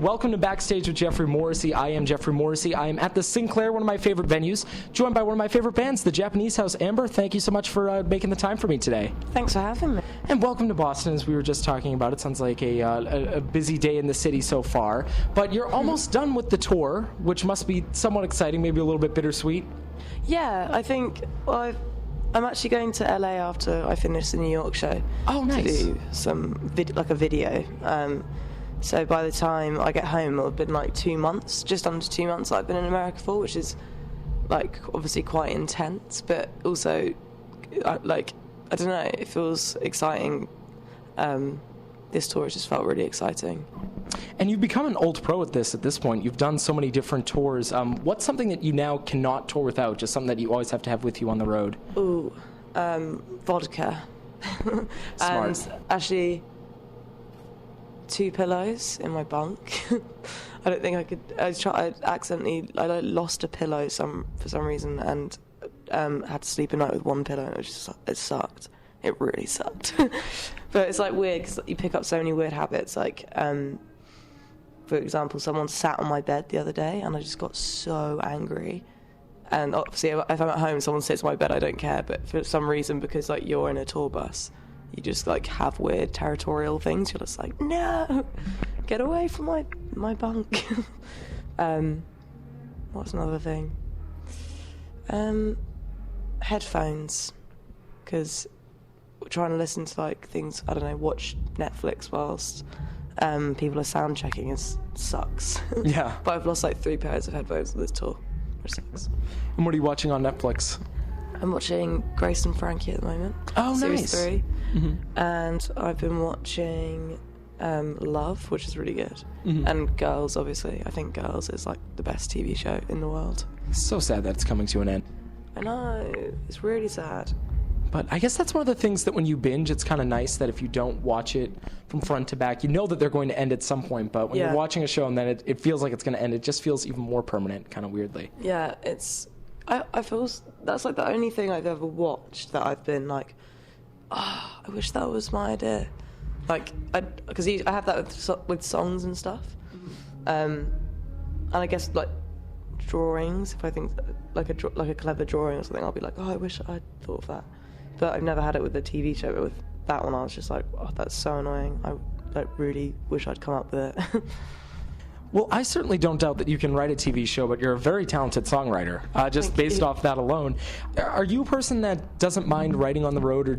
Welcome to Backstage with Geoffrey Morrissey. I am Geoffrey Morrissey. I am at the Sinclair, one of my favorite venues, joined by one of my favorite bands, the Japanese House. Amber, thank you so much for making the time for me today. Thanks for having me. And welcome to Boston, as we were just talking about. It sounds like a busy day in the city so far. But you're almost done with the tour, which must be somewhat exciting, maybe a little bit bittersweet. Yeah, I think, I'm actually going to LA after I finish the New York show. Oh, nice. To do some video. So by the time I get home, it'll have been like 2 months, just under 2 months that I've been in America for, which is like obviously quite intense, but also I don't know, it feels exciting. This tour has just felt really exciting. And you've become an old pro at this point. You've done so many different tours. What's something that you now cannot tour without, just something that you always have to have with you on the road? Ooh, vodka. Smart. And actually 2 pillows in my bunk. I don't think I could. I lost a pillow for some reason and had to sleep a night with 1 pillow. And it sucked. It really sucked. But it's like weird because you pick up so many weird habits. Like, for example, someone sat on my bed the other day and I just got so angry. And obviously, if I'm at home, someone sits on my bed, I don't care. But for some reason, because like you're in a tour bus, you just like have weird territorial things. You're just like, no, get away from my bunk. What's another thing? Headphones, because we're trying to listen to like things. I don't know, watch Netflix whilst people are sound checking. It sucks. Yeah. But I've lost like 3 pairs of headphones on this tour, which sucks. And what are you watching on Netflix? I'm watching Grace and Frankie at the moment. Oh, Series nice. 3. Mm-hmm. And I've been watching Love, which is really good. Mm-hmm. And Girls, obviously. I think Girls is like the best TV show in the world. So sad that it's coming to an end. I know, it's really sad. But I guess that's one of the things that when you binge, it's kind of nice that if you don't watch it from front to back, you know that they're going to end at some point. But when you're watching a show and then it feels like it's going to end, it just feels even more permanent, kind of weirdly. Yeah, I feel that's like the only thing I've ever watched that I've been like, I wish that was my idea. Like, because I have that with songs and stuff. And I guess like drawings, if I think like a clever drawing or something, I'll be like, I wish I'd thought of that. But I've never had it with a TV show. But with that one, I was just like, that's so annoying. I like really wish I'd come up with it. Well, I certainly don't doubt that you can write a TV show, but you're a very talented songwriter, just based off that alone. Are you a person that doesn't mind writing on the road, or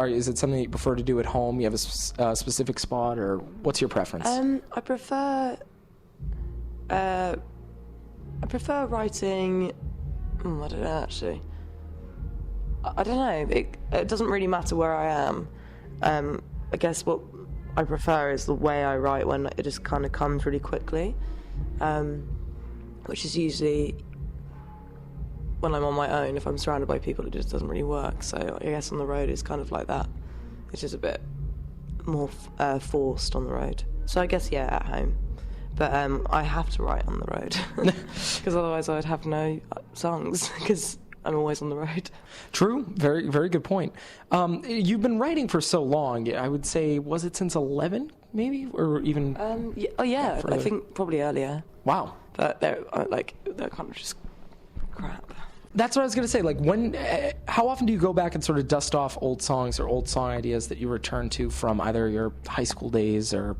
is it something that you prefer to do at home? You have a specific spot, or what's your preference? I prefer writing. I don't know, actually. I don't know. It doesn't really matter where I am. I guess what I prefer is the way I write when it just kind of comes really quickly, which is usually when I'm on my own. If I'm surrounded by people, it just doesn't really work. So I guess on the road it's kind of like that. It's just a bit more forced on the road. So I guess, yeah, at home. But I have to write on the road because otherwise I would have no songs because I'm always on the road. True. Very, very good point. You've been writing for so long. I would say, was it since 11, maybe? Or even... yeah. I think probably earlier. Wow. But they're kind of just crap. That's what I was going to say. Like, how often do you go back and sort of dust off old songs or old song ideas that you return to from either your high school days or,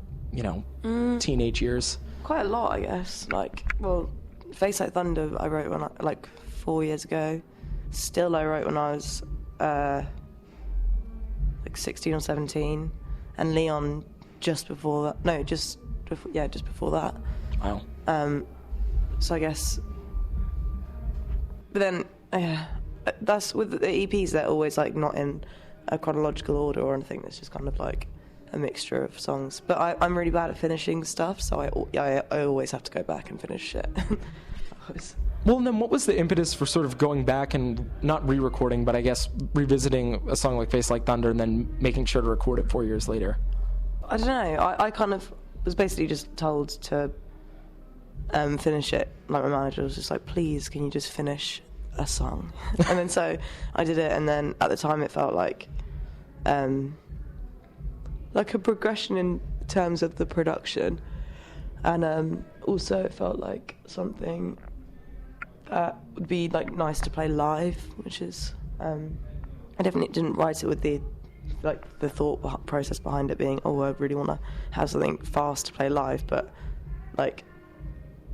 teenage years? Quite a lot, I guess. Face Like Thunder I wrote when 4 years ago. Still I wrote when I was 16 or 17, and Leon just before that. No, just before that. Wow. So I guess, but then that's with the EPs. They're always like not in a chronological order or anything. It's just kind of like a mixture of songs. But I'm really bad at finishing stuff, so I always have to go back and finish it. Well, and then what was the impetus for sort of going back and not re-recording, but I guess revisiting a song like Face Like Thunder and then making sure to record it 4 years later? I don't know. I kind of was basically just told to finish it. Like, my manager was just like, please, can you just finish a song? And then so I did it, and then at the time it felt like a progression in terms of the production. And also it felt like something that would be like nice to play live, which is I definitely didn't write it with the thought process behind it being, oh, I really want to have something fast to play live, but like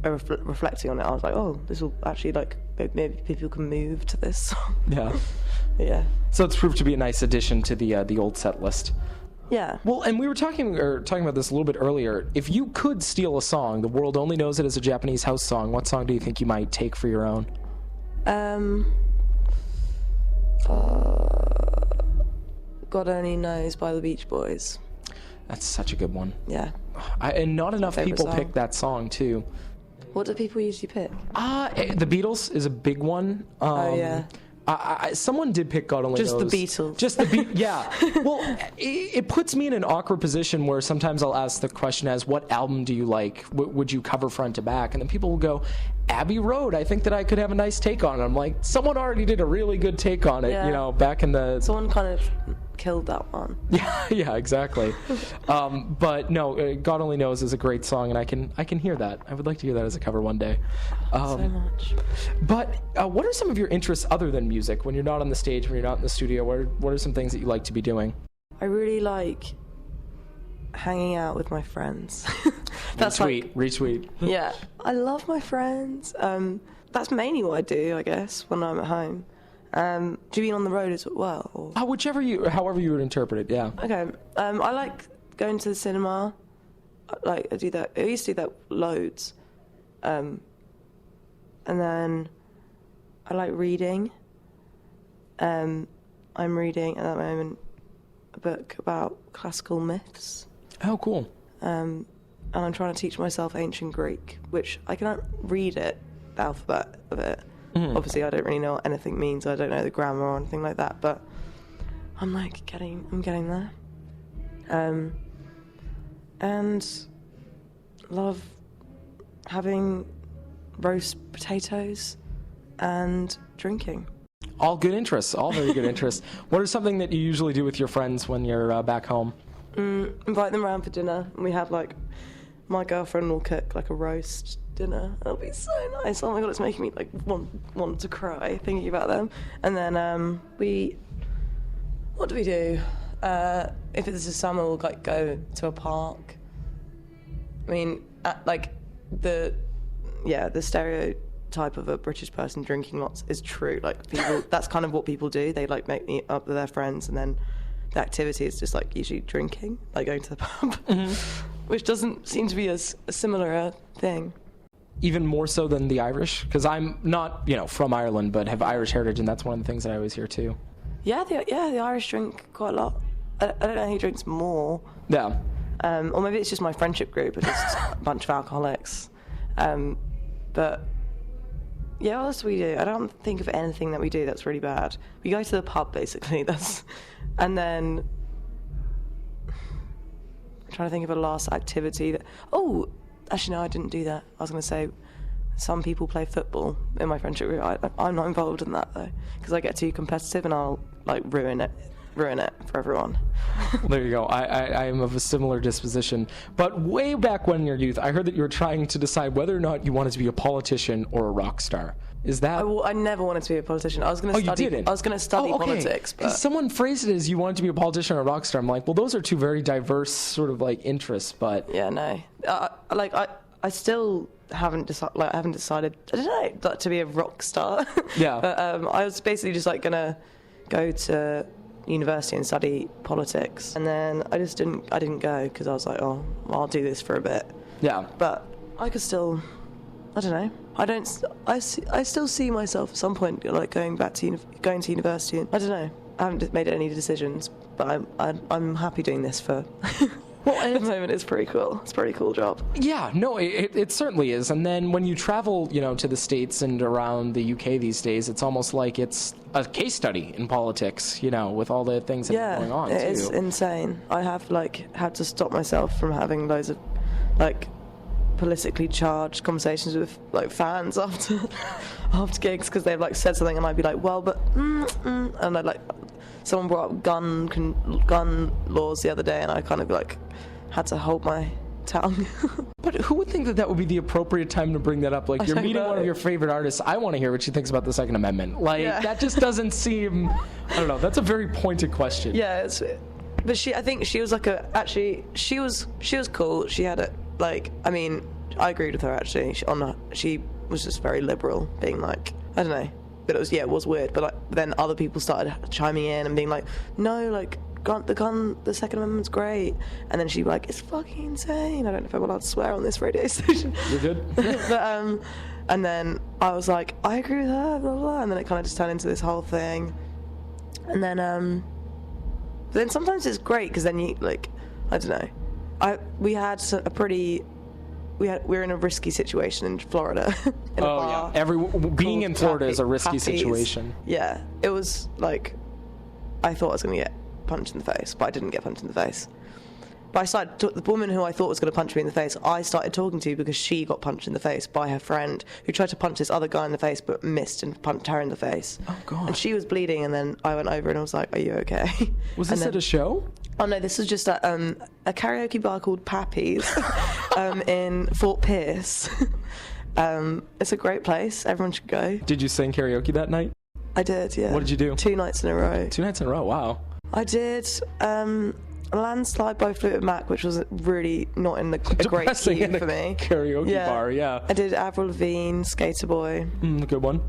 reflecting on it, I was like, oh, this will actually, like, maybe people can move to this song. Yeah. Yeah. So it's proved to be a nice addition to the old set list. Yeah. Well, and we were talking about this a little bit earlier. If you could steal a song, the world only knows it as a Japanese house song, what song do you think you might take for your own? God Only Knows by the Beach Boys. That's such a good one. Yeah. And not enough people pick that song, too. What do people usually pick? The Beatles is a big one. Oh, yeah. Someone did pick God Only Knows. Just the Beatles. Just the Beatles, yeah. Well, it puts me in an awkward position where sometimes I'll ask the question as, what album do you like? Would you cover front to back? And then people will go, Abbey Road, I think that I could have a nice take on it. I'm like, someone already did a really good take on it, back in the... Someone kind of killed that one. Yeah, exactly. But no, God Only Knows is a great song, and I can hear that. I would like to hear that as a cover one day. So much. But what are some of your interests other than music? When you're not on the stage, when you're not in the studio, what are some things that you like to be doing? I really like hanging out with my friends. That's retweet. Yeah, I love my friends. That's mainly what I do, I guess, when I'm at home. Do you mean on the road as well? Or? However you would interpret it, yeah. Okay. I like going to the cinema. I do that. I used to do that loads. And then I like reading. I'm reading at that moment a book about classical myths. Oh, cool. And I'm trying to teach myself ancient Greek, which I cannot read it, the alphabet of it. Mm. Obviously, I don't really know what anything means. I don't know the grammar or anything like that. But I'm getting there. And love having roast potatoes and drinking. All good interests. All very good interests. What is something that you usually do with your friends when you're back home? Invite them around for dinner, and we have like, my girlfriend will cook like a roast dinner. It'll be so nice. Oh my god, it's making me like want to cry thinking about them. And then what do we do? If it's the summer, we'll like go to a park. I mean, the stereotype of a British person drinking lots is true. Like people, that's kind of what people do. They like make me up with their friends, and then the activity is just like usually drinking, like going to the pub, which doesn't seem to be a similar thing. Even more so than the Irish, because I'm not, from Ireland, but have Irish heritage, and that's one of the things that I always hear too. Yeah, the Irish drink quite a lot. I don't know who drinks more. Yeah. Or maybe it's just my friendship group, it's just a bunch of alcoholics. But yeah, what else do we do? I don't think of anything that we do that's really bad. We go to the pub, basically. And then I'm trying to think of a last activity that. Oh, actually, no, I didn't do that. I was going to say some people play football in my friendship group. I'm not involved in that though, because I get too competitive and I'll like ruin it for everyone. There you go. I am of a similar disposition. But way back when in your youth, I heard that you were trying to decide whether or not you wanted to be a politician or a rock star. Is that? I never wanted to be a politician. I was going to study. You didn't? I was going to study politics. But someone phrased it as you wanted to be a politician or a rock star. I'm like, well, those are two very diverse sort of like interests. But yeah, no. I still haven't decided. I haven't decided. I don't know, to be a rock star. Yeah. But I was basically just like gonna go to university and study politics, and then I didn't go because I was like, oh, well, I'll do this for a bit. Yeah. But I could still. I don't know. I still see myself at some point like going to university. And I don't know. I haven't made any decisions, but I'm happy doing this for. Well, at the moment, it's pretty cool. It's a pretty cool job. Yeah, no, it certainly is. And then when you travel, to the States and around the UK these days, it's almost like it's a case study in politics, with all the things that are going on. Yeah, it is insane. I have had to stop myself from having loads of politically charged conversations with fans after gigs because they've said something and I'd be like, well, but and I'd someone brought up gun laws the other day and I kind of had to hold my tongue. But who would think that that would be the appropriate time to bring that up? Like, you're don't meeting know. one of your favorite artists. I want to hear what she thinks about the Second Amendment. Like, Yeah. that just doesn't seem, I don't know, that's a very pointed question. Yeah, but I think she was like she was cool. She had it, like, I mean, I agreed with her actually. She was just very liberal, being like, I don't know, but it was weird. But like, then other people started chiming in and being like, no, like, the Second Amendment's great, and then she'd be like, it's fucking insane. I don't know if I'm allowed to swear on this radio station. You're good? But and then I was like, I agree with her, blah blah, and then it kind of just turned into this whole thing. And then sometimes it's great because then you, like, I don't know, we were in a risky situation in Florida. In a bar being in Florida is a risky Happy's. situation. Yeah, it was like, I thought I was going to get punched in the face, but I didn't get punched in the face. But the woman who I thought was going to punch me in the face, I started talking to because she got punched in the face by her friend who tried to punch this other guy in the face but missed and punched her in the face. Oh, God. And she was bleeding, and then I went over and I was like, are you okay? Was this at a show? Oh, no, this was just at a karaoke bar called Pappy's in Fort Pierce. It's a great place. Everyone should go. Did you sing karaoke that night? I did, yeah. What did you do? 2 nights in a row. 2 nights in a row, wow. I did a Landslide by Fleetwood Mac, which was really not in a great Depressing key in a for me. Karaoke bar, yeah. I did Avril Lavigne, Skater Boy. Good one.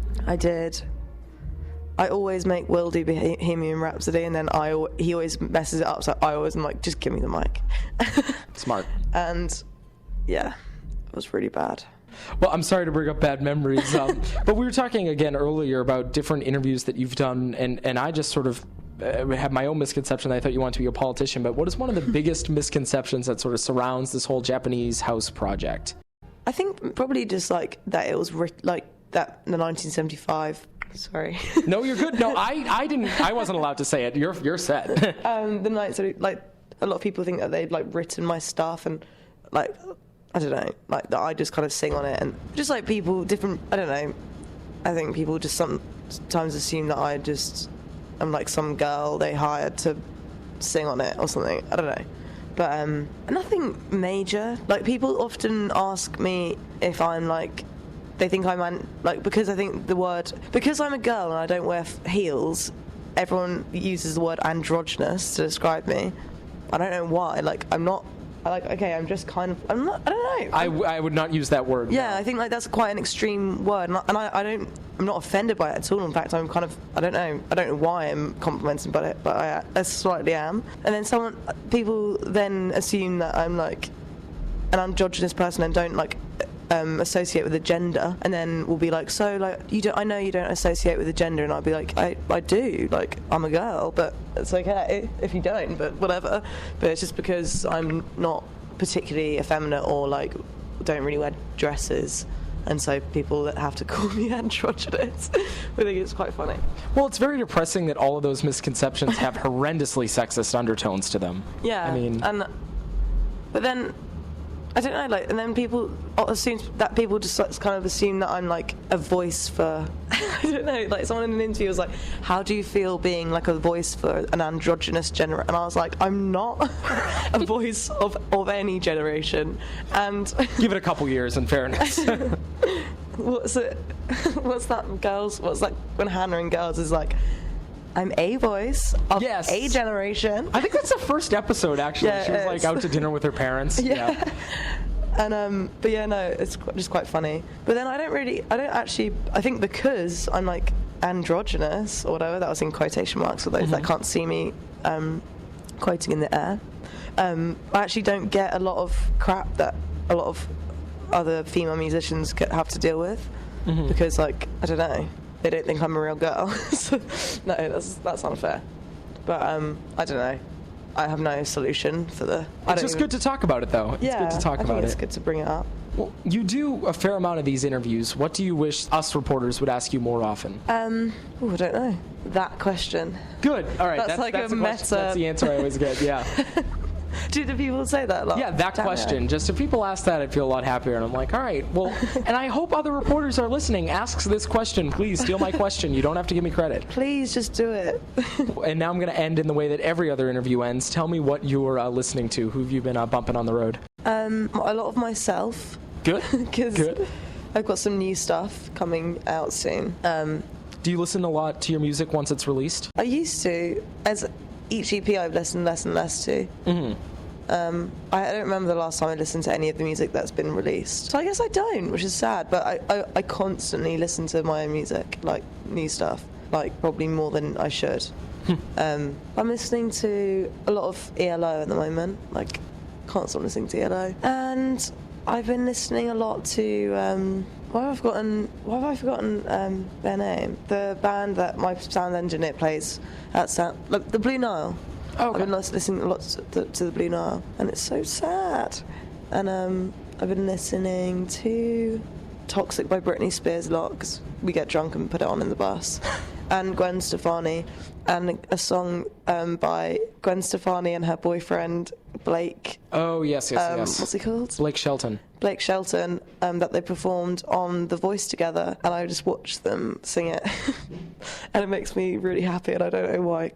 I always make Will do Bohemian Rhapsody, and then he always messes it up, so I always am like, just give me the mic. Smart. And yeah, it was really bad. Well, I'm sorry to bring up bad memories, but we were talking again earlier about different interviews that you've done, and I just sort of have my own misconception that I thought you wanted to be a politician, but what is one of the biggest misconceptions that sort of surrounds this whole Japanese house project? I think probably just like that it was like that the 1975. Sorry. No, you're good. No, I wasn't allowed to say it. You're set. The night, so like a lot of people think that they'd like written my stuff, and like, I don't know, like that I just kind of sing on it, and just like people different, I don't know, I think people just sometimes assume that I'm like some girl they hired to sing on it or something, I don't know, but nothing major. Like, people often ask me if I'm like, they think I'm like, because I think because I'm a girl and I don't wear heels, everyone uses the word androgynous to describe me. I don't know why. Like, I'm not. I'm just kind of. I'm not. I don't know. I would not use that word. Yeah, no. I think like that's quite an extreme word, and I'm not offended by it at all. In fact, I'm kind of. I don't know why I'm complimented by it, but I slightly am. And then people then assume that I'm like an androgynous person and don't like associate with a gender, and then will be like, so like I know you don't associate with a gender, and I'll be like, I do, like I'm a girl, but it's okay if you don't, but whatever. But it's just because I'm not particularly effeminate or like don't really wear dresses, and so people that have to call me androgynous, I think it's quite funny. Well, it's very depressing that all of those misconceptions have horrendously sexist undertones to them. Yeah, I mean, but then I don't know, like, and then people just kind of assume that I'm like a voice for, I don't know, like someone in an interview was like, how do you feel being like a voice for an androgynous generation? And I was like, I'm not a voice of any generation. And give it a couple years, in fairness. what's like when Hannah in Girls is like, I'm a voice of a generation. I think that's the first episode, actually. Yeah, she was like out to dinner with her parents. Yeah. And but yeah, no, it's just quite funny. But then I think because I'm like androgynous or whatever, that was in quotation marks for those that can't see me quoting in the air, I actually don't get a lot of crap that a lot of other female musicians have to deal with, because like, I don't know, they don't think I'm a real girl. So, no, that's unfair. But I don't know. I have no solution for the. It's just good to talk about it, though. It's good to talk about it. It's good to bring it up. Well, you do a fair amount of these interviews. What do you wish us reporters would ask you more often? I don't know. That question. Good. All right. That's like that's a the meta. That's the answer I always get. Yeah. Do the people say that a lot? Yeah, that question. Just if people ask that, I'd feel a lot happier. And I'm like, all right, well, and I hope other reporters are listening. Ask this question. Please steal my question. You don't have to give me credit. Please just do it. And now I'm going to end in the way that every other interview ends. Tell me what you're listening to. Who have you been bumping on the road? A lot of myself. Good. Because Good. I've got some new stuff coming out soon. Do you listen a lot to your music once it's released? I used to. As each EP I've listened less and less to. Mm-hmm. I don't remember the last time I listened to any of the music that's been released. So I guess I don't, which is sad. But I constantly listen to my own music, like new stuff, like probably more than I should. I'm listening to a lot of ELO at the moment, like can't stop listening to ELO. And I've been listening a lot to why have I forgotten their name? The band that my sound engineer plays at the Blue Nile. Oh, okay. I've been listening a lot to the Blue Nile, and it's so sad. And I've been listening to Toxic by Britney Spears a lot because we get drunk and put it on in the bus. And Gwen Stefani, and a song by Gwen Stefani and her boyfriend Blake. Oh, yes. What's he called? Blake Shelton. Blake Shelton, that they performed on The Voice together, and I just watched them sing it. And it makes me really happy, and I don't know why.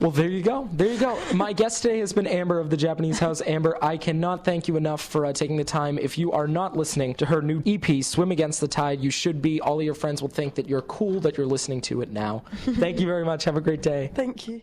Well, there you go. There you go. My guest today has been Amber of the Japanese House. Amber, I cannot thank you enough for taking the time. If you are not listening to her new EP, Swim Against the Tide, you should be. All of your friends will think that you're cool that you're listening to it now. Thank you very much. Have a great day. Thank you.